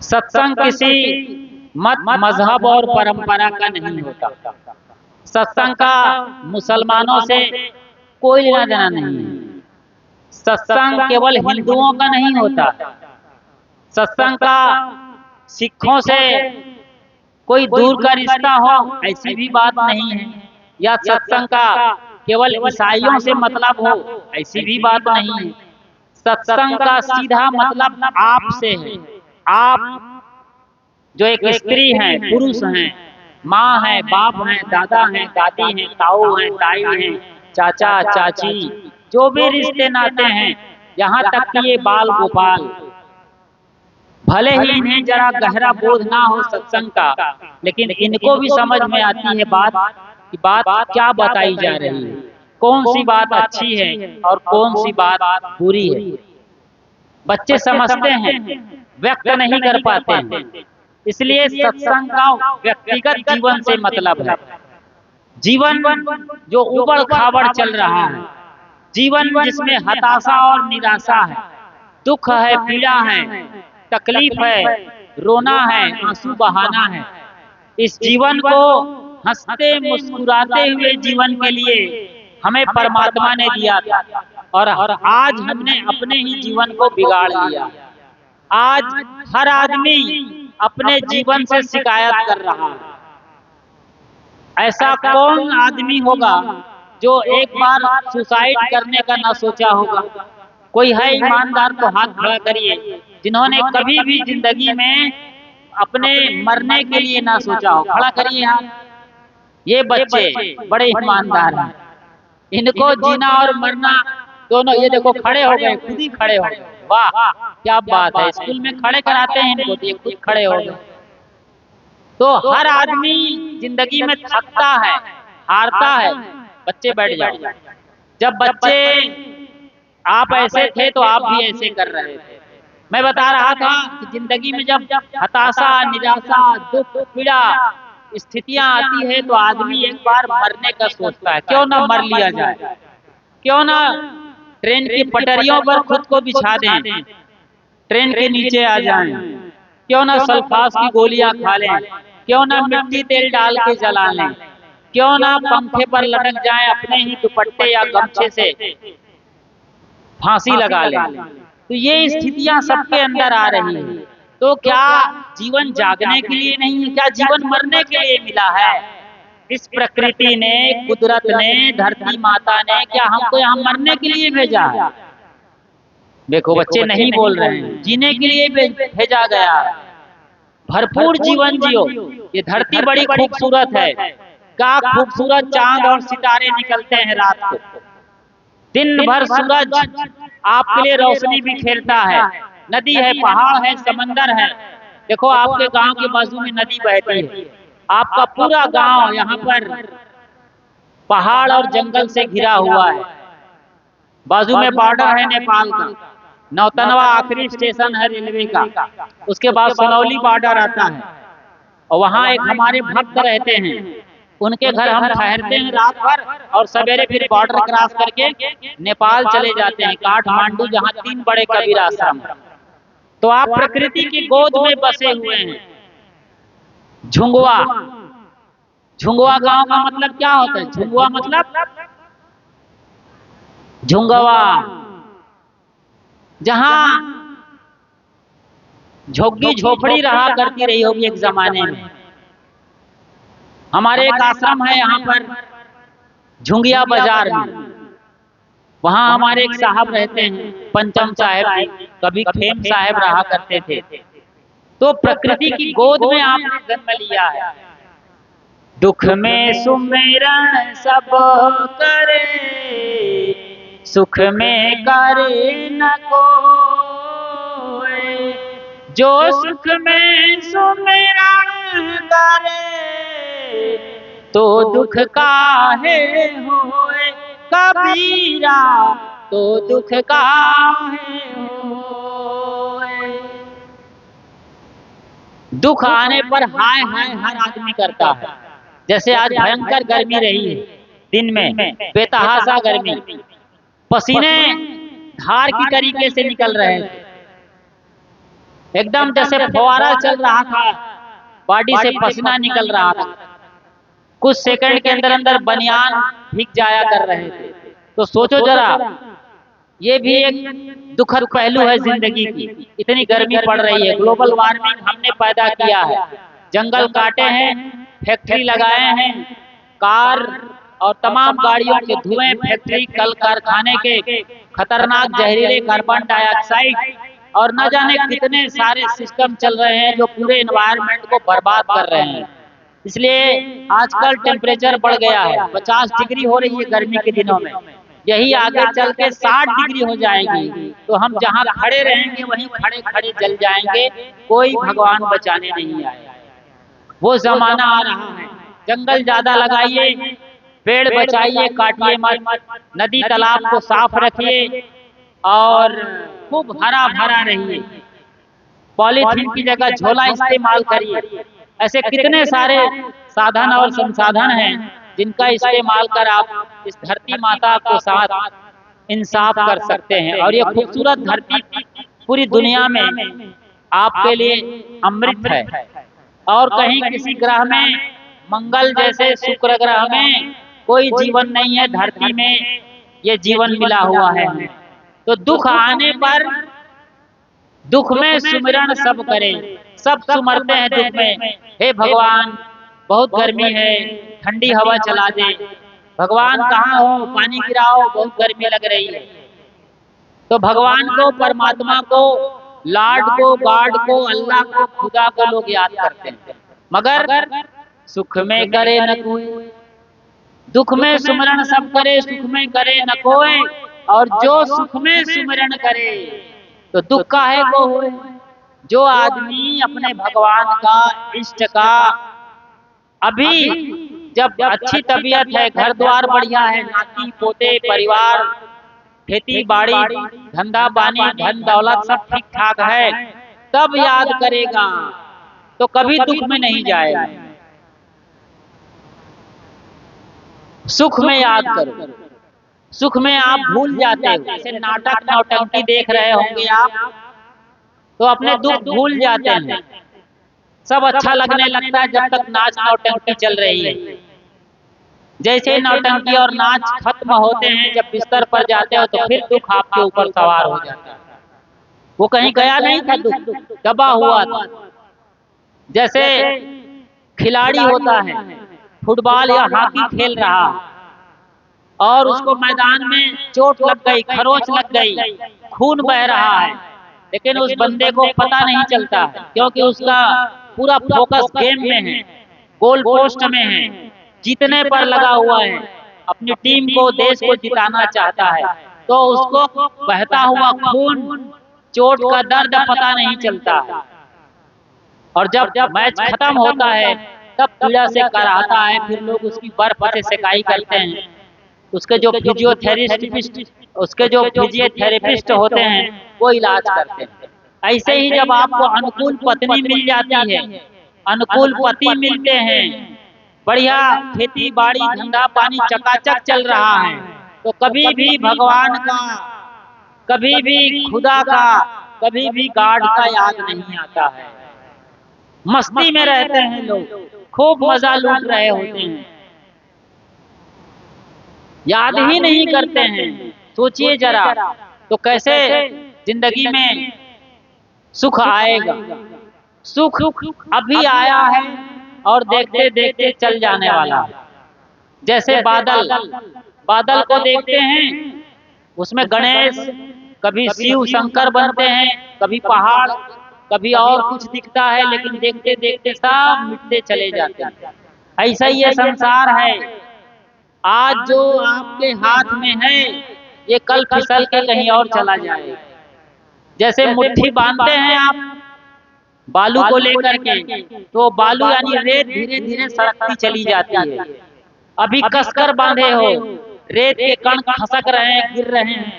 सत्संग किसी मत मजहब और परंपरा का नहीं होता। सत्संग का मुसलमानों से कोई लेना देना नहीं है। सत्संग केवल हिंदुओं का नहीं होता। सत्संग का सिखों से कोई दूर का रिश्ता हो ऐसी भी बात नहीं है, या सत्संग का केवल ईसाइयों से मतलब हो ऐसी भी बात नहीं है। सत्संग का सीधा मतलब आपसे है। आप जो एक स्त्री हैं, पुरुष हैं, माँ है, बाप हैं, दादा हैं, दादी हैं, ताऊ हैं, ताई हैं, चाचा चाची, जो भी रिश्ते नाते हैं, यहाँ तक कि ये बाल गोपाल, भले ही इन्हें जरा गहरा बोध ना हो सत्संग का, लेकिन इनको भी समझ में आती है बात कि बात क्या बताई जा रही है, कौन सी बात अच्छी है और कौन सी बात बुरी है। बच्चे समझते हैं, व्यक्त नहीं कर पाते हैं। इसलिए सत्संग का व्यक्तिगत जीवन से मतलब है। जीवन जो उबड़ खाबड़ चल रहा है, जीवन जिसमें हताशा और निराशा है, दुख है, पीड़ा है, तकलीफ है, रोना है, आंसू बहाना है, इस जीवन को हंसते मुस्कुराते हुए जीवन के लिए हमें परमात्मा ने दिया था, और आज हमने अपने ही जीवन को बिगाड़ लिया। आज हर आदमी अपने जीवन से शिकायत कर रहा है। ऐसा कौन आदमी होगा जो एक बार सुसाइड करने का ना सोचा होगा? कोई है ईमानदार तो हाथ खड़ा करिए जिन्होंने कभी भी जिंदगी में अपने मरने के लिए ना सोचा हो, खड़ा करिए हाथ। ये बच्चे बड़े ईमानदार हैं, इनको जीना और मरना दोनों, ये देखो खड़े हो गए, खुद ही खड़े हो गए, वाह क्या बात है। स्कूल में खड़े कराते हैं इनको, ये खुद खड़े हो गए। तो हर आदमी जिंदगी में थकता है, हारता है। बच्चे बैठ जाओ। जब बच्चे आप ऐसे थे तो आप भी ऐसे कर रहे थे। मैं बता रहा था कि जिंदगी में जब हताशा, निराशा, दुख, पीड़ा स्थितियां आती है तो आदमी एक बार मरने का सोचता है, क्यों ना मर लिया जाए, क्यों ना ट्रेन की पटरियों पर खुद को बिछा दें, ट्रेन के नीचे आ जाएं, क्यों ना सल्फास की गोलियां खा लें, क्यों ना मिट्टी तेल डाल के जला लें, क्यों ना पंखे पर लटक जाएं, अपने ही दुपट्टे या गमछे से फांसी लगा लें। तो ये स्थितियां सबके अंदर आ रही हैं। तो क्या जीवन जागने के लिए नहीं है? क्या जीवन मरने के लिए मिला है? इस प्रकृति ने, कुदरत ने, धरती माता ने क्या हमको यहाँ मरने के लिए भेजा है? देखो बच्चे नहीं बोल रहे हैं, जीने के लिए भेजा गया। भरपूर जीवन जियो। ये धरती बड़ी खूबसूरत है, क्या खूबसूरत चांद और सितारे निकलते हैं रात को, दिन भर सूरज आपके लिए रोशनी बिखेरता है, नदी है, पहाड़ है, समंदर है। देखो आपके गांव के बाजू में नदी बहती है, आपका पूरा गांव यहाँ पर पहाड़ और जंगल से घिरा हुआ है, बाजू में बॉर्डर है नेपाल का, नौतनवा आखिरी स्टेशन है रेलवे का, उसके बाद सोनौली बॉर्डर आता है, और वहाँ एक हमारे भक्त रहते हैं, उनके घर हम ठहरते हैं रात भर, और सवेरे फिर बॉर्डर क्रॉस करके नेपाल चले जाते हैं, काठमांडू, जहाँ 3 बड़े कबीर आश्रम। तो आप प्रकृति की गोद में बसे हुए हैं। झुंगवा, झुंगवा गांव का मतलब क्या होता है? झुंगवा मतलब झुंगवा, जहां झोग्गी झोपड़ी रहा करती रही होगी एक जमाने में। हमारे एक आश्रम है यहाँ पर झुंगिया बाजार में, वहाँ हमारे एक साहब रहते हैं, पंचम साहब, कभी खेम साहब रहा करते थे। तो प्रकृति की गोद में आपने जन्म लिया है। दुख में सुमिरन सब करे, सुख में करे न कोई, जो सुख में सुमिरन करे, तो दुख काहे होए कबीरा, तो दुख काहे होए। दुख आने पर हाय हाय हर आदमी करता है। जैसे आज भयंकर गर्मी रही है, दिन में बेतहाशा गर्मी, पसीने धार की तरीके से निकल रहे थे। एकदम जैसे फव्वारा चल रहा था, बॉडी से पसीना निकल रहा था। कुछ सेकंड के अंदर अंदर बनियान भीग जाया कर रहे थे। तो सोचो जरा, ये भी एक दुखद पहलू है जिंदगी की। इतनी गर्मी पड़ रही है, ग्लोबल वार्मिंग हमने पैदा किया है, जंगल काटे हैं, फैक्ट्री लगाए हैं, कार और तमाम गाड़ियों के धुएं, फैक्ट्री कल कारखाने के खतरनाक जहरीले कार्बन डाइऑक्साइड और न जाने कितने सारे सिस्टम चल रहे हैं जो पूरे एनवायरनमेंट को बर्बाद कर रहे हैं। इसलिए आजकल टेम्परेचर बढ़ गया है, 50 डिग्री हो रही है गर्मी के दिनों में। यही आगे चल के 60 डिग्री हो जाएगी तो हम जहाँ खड़े रहेंगे वहीं खड़े खड़े जल जाएंगे, कोई भगवान बचाने नहीं आएगा। वो जमाना आ रहा है। जंगल ज्यादा लगाइए, पेड़ बचाइए, काटिए मत, नदी तालाब को साफ रखिए और खूब हरा भरा रहिए। पॉलीथीन की जगह झोला इस्तेमाल करिए। ऐसे कितने सारे साधन और संसाधन हैं जिनका इस्तेमाल कर आप इस धरती माता को साथ इंसाफ कर सकते हैं। और ये खूबसूरत धरती पूरी दुनिया में आपके लिए अमृत है। और कहीं किसी ग्रह में, मंगल जैसे शुक्र ग्रह में कोई जीवन नहीं है, धरती में ये जीवन मिला हुआ है। तो दुख आने पर दुख में सुमिरन सब करे। सब सुमरते हैं दुख में, हे भगवान बहुत गर्मी है, ठंडी हवा चला दे, भगवान कहाँ हो, पानी गिराओ, बहुत गर्मी लग रही है। तो भगवान को, परमात्मा को, लॉर्ड को, गॉड को, अल्लाह को, खुदा को लोग याद करते हैं। मगर सुख में करे न कोई, दुख में सुमरन सब करे, सुख में करे न कोई। और जो सुख में सुमरन करे तो दुख काहे को होए। जो आदमी अपने भगवान का, इष्ट का, अभी जब अच्छी तबीयत है, घर द्वार बढ़िया है, नाती पोते परिवार, खेती बाड़ी, धंधा पानी, धन दौलत सब ठीक ठाक है, तब याद करेगा, तो कभी दुख में नहीं जाएगा। सुख में याद करो, सुख में आप भूल जाते हो। जैसे नाटक नौटंकी देख रहे होंगे आप, तो अपने दुख भूल जाते हैं। सब अच्छा लगने लगता है जब तक नाच नौटंकी चल रही है। जैसे नौटंकी और नाच खत्म होते हैं, जब बिस्तर पर जाते हो तो फिर दुख आपके ऊपर सवार हो जाता है। वो कहीं गया नहीं था, दुख दबा हुआ था। जैसे खिलाड़ी होता है, फुटबॉल या हॉकी खेल रहा और उसको मैदान में चोट लग गई, खरोंच लग गई, खून बह रहा है, लेकिन उस बंदे को पता नहीं चलता है क्योंकि उसका पूरा फोकस गेम में है, गोल पोस्ट में है, जीतने पर लगा हुआ है, अपनी टीम को, देश को जिताना चाहता है। तो उसको बहता हुआ खून, चोट का दर्द पता नहीं चलता है। और जब मैच खत्म होता है तब पीड़ा से कराहता है, फिर लोग उसकी बर्फ से सेकाई करते हैं। उसके जो फिजियोथेरेपिस्ट होते हैं वो इलाज करते हैं। ऐसे ही जब आपको अनुकूल पत्नी मिल जाती है, अनुकूल पति मिलते हैं, बढ़िया खेती बाड़ी धंधा पानी चकाचक चल रहा है, तो कभी भी भगवान का, कभी भी खुदा का, कभी भी गॉड का याद नहीं आता है। मस्ती में रहते हैं लोग, खूब मजा लूट रहे होते हैं, याद ही नहीं करते हैं। सोचिए जरा, तो कैसे जिंदगी में सुख आएगा। सुख अभी आया है और देखते देखते चल जाने वाला है। जैसे बादल को देखते हैं, उसमें गणेश, कभी शिव शंकर बनते हैं, कभी पहाड़, कभी और कुछ दिखता है, लेकिन देखते देखते सब मिटते चले जाते हैं। ऐसा ही ये संसार है। आज जो आपके हाथ में है ये कल फिसल के कहीं और चला जाएगा। जैसे मुट्ठी बांधते हैं आप बालू को लेकर के, तो बालू यानी रेत धीरे धीरे सरकती चली जाती है। अभी कसकर बांधे हो, रेत के कण खसक रहे हैं, गिर रहे हैं,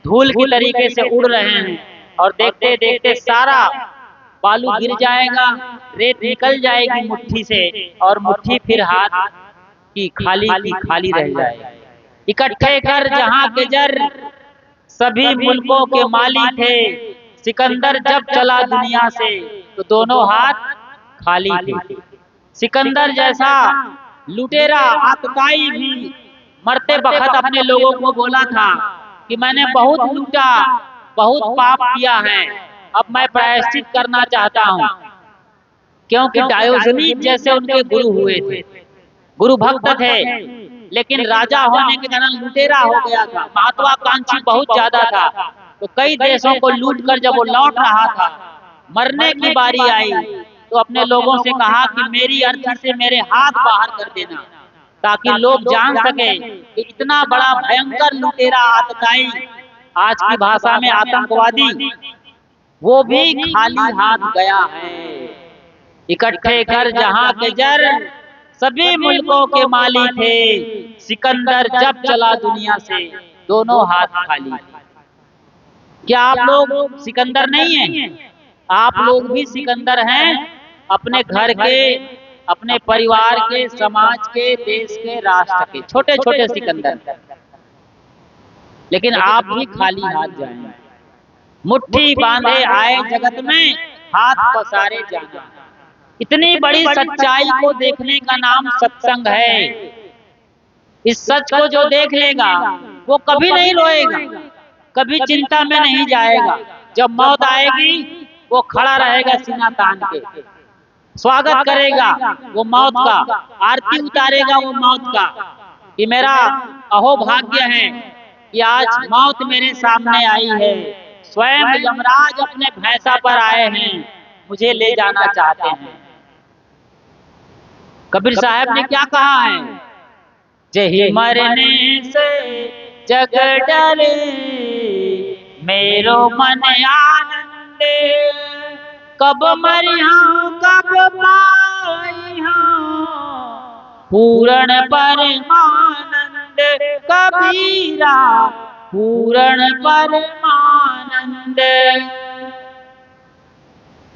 धूल की तरीके से उड़ रहे हैं, और देखते देखते सारा बालू गिर जाएगा, रेत निकल जाएगी मुट्ठी से, और मुट्ठी फिर हाथ की खाली रह जाएगी। इकट्ठे कर जहां के जर, सभी मुल्कों के माली थे, सिकंदर जब चला दुनिया से तो दोनों हाथ खाली थे। सिकंदर जैसा लुटेरा आतताई भी मरते बखत अपने लोगों को बोला था कि मैंने बहुत लूटा, बहुत पाप किया है, अब मैं प्रायश्चित करना चाहता हूँ। क्योंकि डायोजनीस जैसे उनके गुरु हुए थे, गुरु भक्त थे, लेकिन राजा होने के कारण लुटेरा हो गया था, महत्वाकांक्षी बहुत ज्यादा था। तो कई देशों को लूट कर जब वो लौट रहा था, मरने की बारी आई तो अपने लोगों से कहा कि मेरी अर्थी से मेरे हाथ बाहर कर देना, ताकि लोग जान सके कि इतना बड़ा भयंकर लुटेरा आतताई, आज की भाषा में आतंकवादी, वो भी खाली हाथ गया है। इकट्ठे कर जहां के जर सभी मुल्कों के माली थे, सिकंदर जब चला दुनिया से दोनों हाथ खाली। क्या आप लोग सिकंदर नहीं हैं? आप लोग भी सिकंदर हैं, अपने घर के, अपने परिवार के, समाज के, देश के, राष्ट्र के छोटे छोटे सिकंदर। लेकिन आप भी खाली हाथ जाएं, मुट्ठी बांधे आए जगत में, हाथ पसारे जाना। इतनी बड़ी सच्चाई को देखने का नाम सत्संग है। इस सच को जो देख लेगा वो कभी नहीं रोएगा, कभी चिंता में नहीं जाएगा। जब मौत आएगी वो खड़ा रहेगा सीना तान के, स्वागत करेगा वो मौत का, आरती उतारेगा वो मौत का कि मेरा अहो भाग्य है कि आज मौत मेरे सामने आई है। स्वयं यमराज अपने भैंसा पर आए हैं, मुझे ले जाना चाहते हैं। कबीर साहब ने क्या कहा है? जही मरने से जग डरे, मेरो मन आनंद, कब मरिया कब पाइया, पूर्ण परमानंद कबीरा, पूर्ण परमानंद।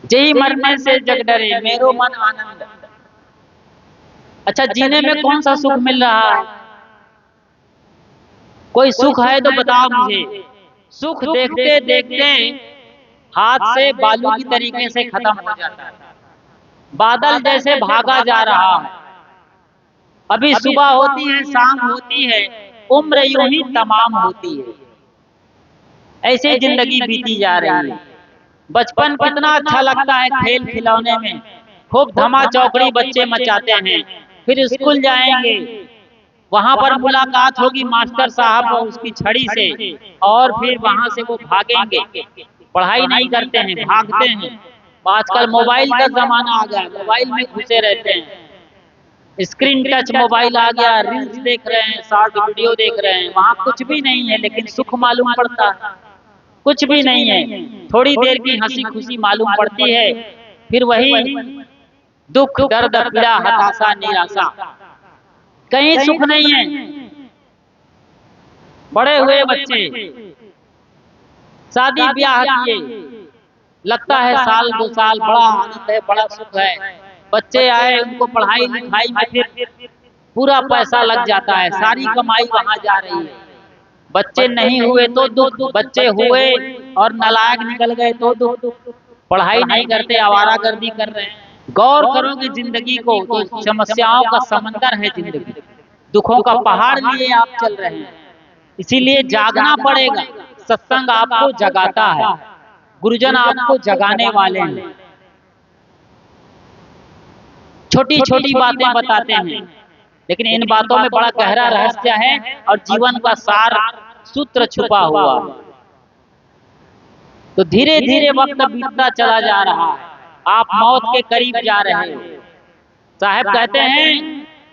जही मरने से जग डरे, मेरो मन आनंद। अच्छा, जीने में कौन सा सुख मिल रहा है? कोई सुख है तो बताओ मुझे। सुख देखते देखते हाथ से बालू की तरीके से खत्म हो जाता है, बादल जैसे भागा जा रहा है। अभी सुबह होती है, शाम होती है, उम्र यूं ही तमाम होती है। ऐसे जिंदगी बीती जा रही है। बचपन कितना अच्छा लगता है, खेल खिलौने में खूब धमा चौकड़ी बच्चे मचाते हैं। फिर स्कूल जाएंगे, वहां पर मुलाकात होगी मास्टर साहब और उसकी छड़ी से, और फिर वहां से वो भागेंगे, पढ़ाई नहीं करते हैं, भागते हैं। आजकल मोबाइल का जमाना आ गया, मोबाइल में घुसे रहते हैं, स्क्रीन टच मोबाइल आ गया, रील्स देख रहे हैं, शॉर्ट वीडियो देख रहे हैं। वहां कुछ भी नहीं है, लेकिन सुख मालूम पड़ता है। कुछ भी नहीं है, थोड़ी देर की हंसी खुशी मालूम पड़ती है, फिर वही दुख, दर्द, पीड़ा, हताशा, निराशा, कहीं सुख नहीं है। बड़े हुए बच्चे शादी ब्याह किए, लगता है साल दो साल, बड़ा आनंद है, बड़ा सुख है। बच्चे आए, उनको पढ़ाई लिखाई में फिर पूरा पैसा लग जाता है, सारी कमाई वहां जा रही है। बच्चे नहीं हुए तो दुख, बच्चे हुए और नालायक निकल गए तो दुख, पढ़ाई नहीं करते, आवारागर्दी कर रहे हैं। गौर करोगे जिंदगी को तो समस्याओं का समंदर है जिंदगी, दुखों का पहाड़ लिए आप चल रहे हैं। इसीलिए जागना पड़ेगा। सत्संग आपको जगाता है, गुरुजन आपको जगाने वाले हैं, छोटी छोटी बातें बताते हैं, लेकिन इन बातों में बड़ा गहरा रहस्य है और जीवन का सार सूत्र छुपा हुआ है। तो धीरे धीरे वक्त बीतता चला जा रहा है, आप मौत के करीब जा रहे हो। साहब कहते हैं,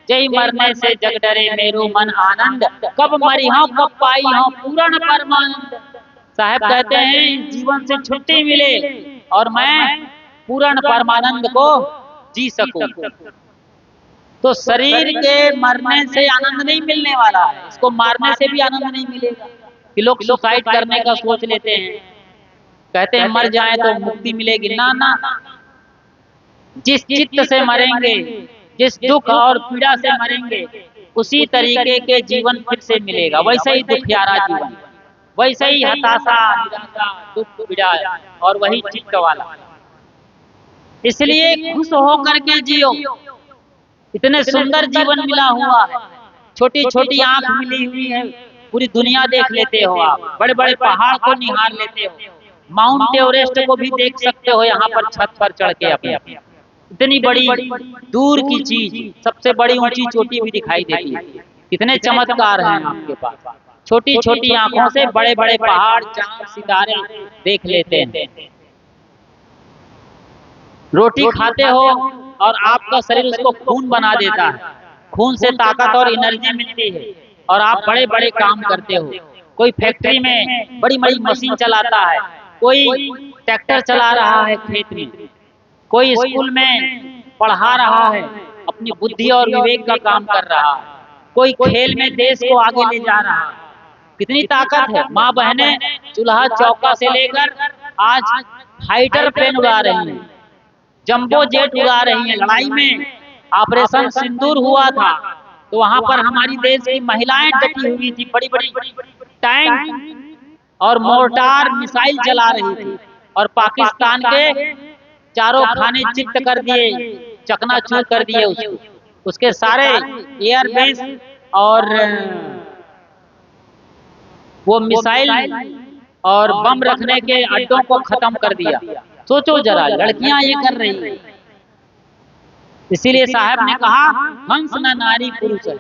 जय मरने से जग डरे, मेरो मन आनंद, कब मरी हूं कब पाई हूं, पूर्ण परमानंद। साहब कहते हैं, जीवन से छुट्टी मिले और मैं पूर्ण परमानंद को जी सकूं। तो शरीर के मरने से आनंद नहीं मिलने वाला है, इसको मारने से भी आनंद नहीं मिलेगा। कि लोग सुसाइड करने का सोच लेते हैं, कहते हैं मर जाए तो मुक्ति मिलेगी। ना ना, जिस चित्त से मरेंगे, जिस दुख और पीड़ा से मरेंगे, उसी तरीके के जीवन फिर से मिलेगा। वैसे ही दुखियारा जीवन, वैसे ही हताशा, निराशा, दुख, पीड़ा और वही चित्त वाला। इसलिए खुश होकर के जियो। इतने सुंदर जीवन मिला हुआ है, छोटी छोटी आंख मिली हुई है, पूरी दुनिया देख लेते हो आप, बड़े बड़े पहाड़ को निहार लेते हो, माउंट एवरेस्ट को भी देख सकते हो यहाँ पर छत पर चढ़ के अपने। इतनी बड़ी दूर की चीज, सबसे बड़ी ऊंची चोटी भी दिखाई देती है। कितने चमत्कार हैं आपके पास। छोटी छोटी आंखों से बड़े बड़े पहाड़, चांद, सितारे देख लेते हैं। रोटी खाते हो और आपका शरीर उसको खून बना देता है, खून से ताकत और एनर्जी मिलती है और आप बड़े बड़े काम करते हो। कोई फैक्ट्री में बड़ी बड़ी मशीन चलाता है, कोई ट्रैक्टर चला रहा है खेत में, कोई स्कूल में पढ़ा रहा है, अपनी बुद्धि और विवेक का काम कर रहा है, कोई खेल में देश को आगे ले जा रहा है। कितनी ताकत है। माँ बहनें चूल्हा चौका से लेकर आज फाइटर प्लेन उड़ा रही हैं, जंबो जेट उड़ा रही हैं। लड़ाई में ऑपरेशन सिंदूर हुआ था तो वहां पर हमारी देश की महिलाएं डटी हुई थी, बड़ी बड़ी टैंक और मोर्टार मिसाइल चला रही थी और पाकिस्तान के चारों खाने चित्त कर दिए, चकनाचूर कर दिए उसको, उसके सारे एयरबेस और वो मिसाइल और बम रखने के अड्डों को खत्म कर दिया। सोचो जरा, लड़कियां ये कर रही है। इसीलिए साहब ने कहा हंस न नारी पुरुष है।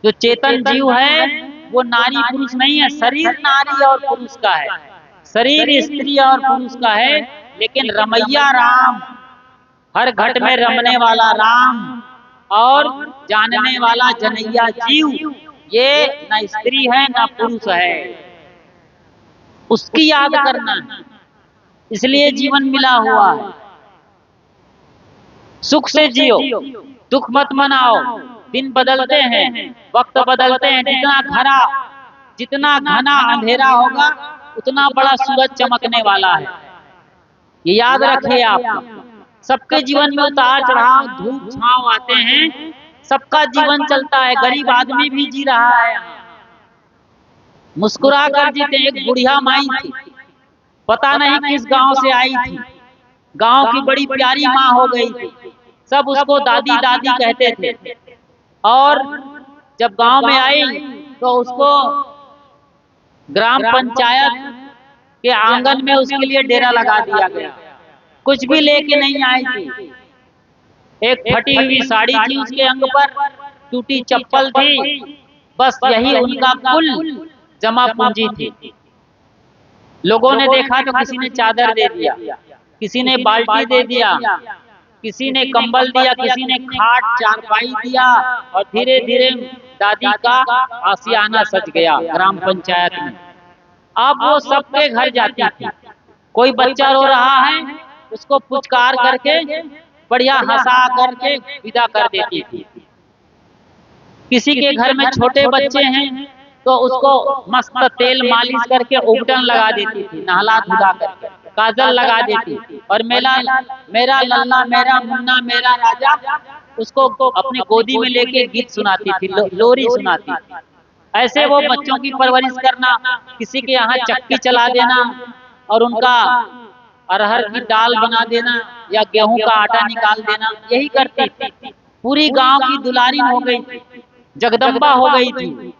जो चेतन जीव है वो नारी पुरुष नहीं है, शरीर नारी और पुरुष का है, शरीर स्त्री और पुरुष का है, लेकिन रमैया राम, हर घट में रमने वाला राम और जानने वाला जनैया जीव, ये न स्त्री है न पुरुष है, उसकी याद करना है। इसलिए जीवन मिला हुआ है। सुख से जियो, दुख मत मनाओ। दिन बदलते हैं, वक्त बदलते हैं, जितना घना अंधेरा होगा उतना बड़ा सूरज चमकने वाला है। ये याद रखिए आप। सबके जीवन में उतार चढ़ाव, धूप छांव आते हैं, सबका जीवन चलता है। गरीब आदमी भी जी रहा है, मुस्कुरा कर जीते। एक बुढ़िया माई थी, पता नहीं किस गांव से आई थी, गांव की बड़ी प्यारी माँ हो गई थी, सब उसको दादी दादी कहते थे। और जब गांव में आई तो उसको ग्राम पंचायत के आंगन में उसके लिए डेरा लगा दिया गया। कुछ भी लेके नहीं आई थी, एक फटी हुई साड़ी थी उसके अंग पर, टूटी चप्पल थी, बस यही उनका कुल जमा पूंजी थी। लोगों ने देखा तो किसी ने चादर दे दिया, किसी ने बाल्टी दे दिया, किसी ने कंबल दिया, किसी ने खाट चारपाई दिया, और धीरे धीरे दादी का आशियाना सज गया ग्राम पंचायत में। अब वो सबके घर जाती थी। कोई बच्चा रो रहा है, उसको पुचकार करके बढ़िया हंसा करके विदा कर देती थी। किसी के घर में छोटे बच्चे हैं तो उसको मस्त तेल मालिश करके उबटन लगा देती थी, नहला धुला करके काजल लगा देती, और मेरा लल्ला मेरा मुन्ना मेरा राजा उसको अपनी गोदी में लेके गीत सुनाती थी, लोरी सुनाती थी। ऐसे वो बच्चों की परवरिश करना, किसी के यहाँ चक्की चला देना और उनका अरहर की दाल बना देना या गेहूं का आटा निकाल देना, यही करती थी। पूरी गांव की दुलारी हो गई थी, जगदम्बा हो गई थी।